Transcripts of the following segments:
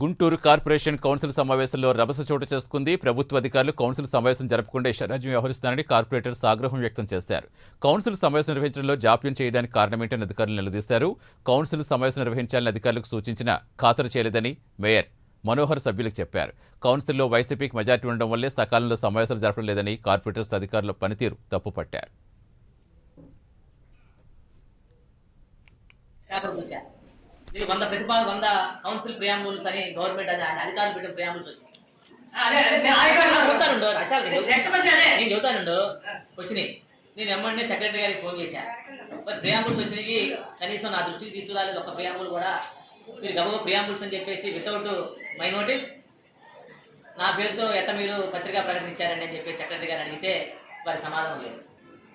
Guntur corporation council సమావేశంలో రభస చోటు చేసుకుంది. ప్రభుత్వ అధికారులు కౌన్సిల్ సమావేశం జరపకుండా ఇష్టారాజ్యం వ్యవహరిస్తున్నారని కార్పొరేటర్స్ ఆగ్రహం వ్యక్తం చేశారు. కౌన్సిల్ సమావేశం నిర్వహించడంలో జాప్యం చేయడానికి కారణమేంటని అధికారులు నిలదీశారు. కౌన్సిల్ సమావేశం నిర్వహించాలని అధికారులకు సూచించినా ఖాతరు చేయలేదని మేయర్ మనోహర్ సభ్యులకు చెప్పారు. కౌన్సిల్లో వైసీపీకి మెజార్టీ ఉండడం వల్లే సకాలంలో సమావేశాలు జరపడం లేదని కార్పొరేటర్స్ అధికారుల పనితీరు తప్పుపట్టారు. ఇది 100 కౌన్సిల్ ప్రియాంబుల్స్ అని గవర్నమెంట్ అధికారులు పెట్టిన ప్రియాంబుల్స్ వచ్చాయి. నేను చెబుతానుండు వచ్చినాయి. నేను ఎమ్మెల్యే సెక్రటరీ గారికి ఫోన్ చేశాను. మరి ప్రియాంబుల్స్ వచ్చినాయి, కనీసం నా దృష్టికి తీసుకురాలేదు ఒక ప్రియాంబుల్ కూడా. మీరు గబగబా ప్రియాంబుల్స్ అని చెప్పేసి వితౌట్ మై నోటీస్ నా పేరుతో ఎట్ట మీరు పత్రికా ప్రకటన ఇచ్చారండి అని చెప్పి సెక్రటరీ గారు అడిగితే వారి సమాధానం లేదు.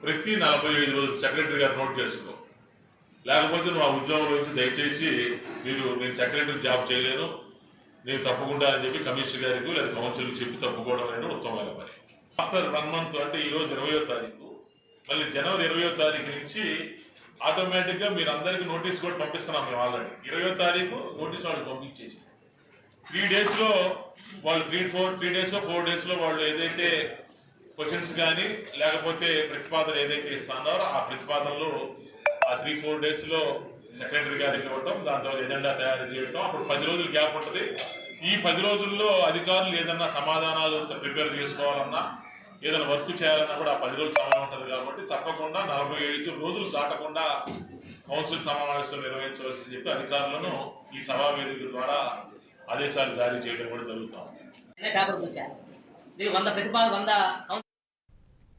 ప్రతి 45 రోజులు సెక్రటరీ గారు నోట్ చేసుకో, లేకపోతే నువ్వు ఆ ఉద్యోగం నుంచి దయచేసి నేను సెక్రటరీ జాబ్ చేయలేను, నేను తప్పకుండా అని చెప్పి కమిషనర్ గారికి లేదా కౌన్సిల్కి చెప్పి తప్పుకోవడం అనేది ఉత్తమమైన పని. ఆఫ్టర్ 1 మంత్ అంటే ఈరోజు 20వ తారీఖు, మళ్ళీ జనవరి 20వ తారీఖు నుంచి ఆటోమేటిక్గా మీరు అందరికీ నోటీస్ కూడా పంపిస్తున్నాం. మేము ఆల్రెడీ 20వ తారీఖు నోటీస్ వాళ్ళు పంపించేసి 3 డేస్లో వాళ్ళు 3 డేస్లో 4 డేస్లో వాళ్ళు ఏదైతే క్వశ్చన్స్ కానీ లేకపోతే ప్రతిపాదన ఏదైతే ఇస్తున్నారో ఆ ప్రతిపాదనలు ఆ 3-4 డేస్లో సెక్రటరీ గారికి ఇవ్వటం, దాంతో ఎజెండా తయారు చేయటం. అప్పుడు 10 రోజులు గ్యాప్ ఉంటుంది. ఈ 10 రోజుల్లో అధికారులు ఏదన్నా సమాధానాలు ప్రిపేర్ చేసుకోవాలన్నా ఏదైనా వర్క్ చేయాలన్నా కూడా ఆ 10 రోజులు సమయం ఉంటుంది. కాబట్టి తప్పకుండా 45 రోజులు దాటకుండా కౌన్సిల్ సమావేశం నిర్వహించవలసి చెప్పి అధికారులను ఈ సభా వేదిక ద్వారా ఆదేశాలు జారీ చేయడం కూడా జరుగుతాం. పేపర్ చూసా 100